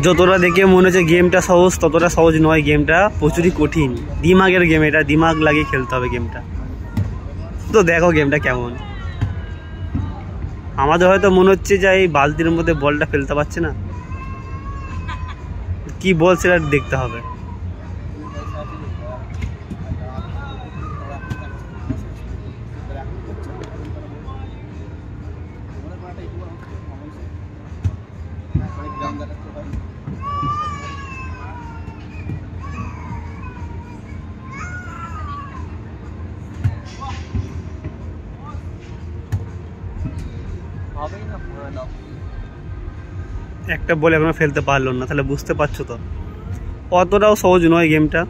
যতটা দেখে মনে হচ্ছে গেমটা সহজ, ততটা সহজ নয়। গেমটা প্রচুরই কঠিন, দিমাগের গেম এটা, দিমাগ লাগিয়ে খেলতে হবে গেমটা। তো দেখো গেমটা কেমন। আমাদের হয়তো মনে হচ্ছে যে এই বালতির মধ্যে বলটা ফেলতে পারছে না, কি বল সেটা দেখতে হবে। একটা বল এখনো ফেলতে পারলো না, তাহলে বুঝতে পারছো তো অতটাও সহজ নয় গেমটা।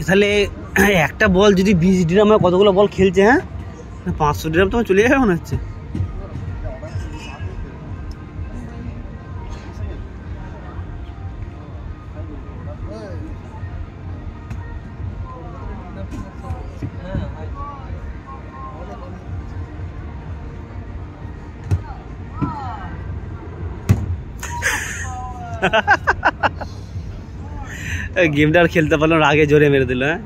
তাহলে একটা বল যদি 20 ড্রামে কতগুলো বল খেলছে? হ্যাঁ 500 ড্রাম তোমার চলে যাবে মনে হচ্ছে। গেমটা আর খেলতে পারলাম, আগে জোরে মেরে দিল। হ্যাঁ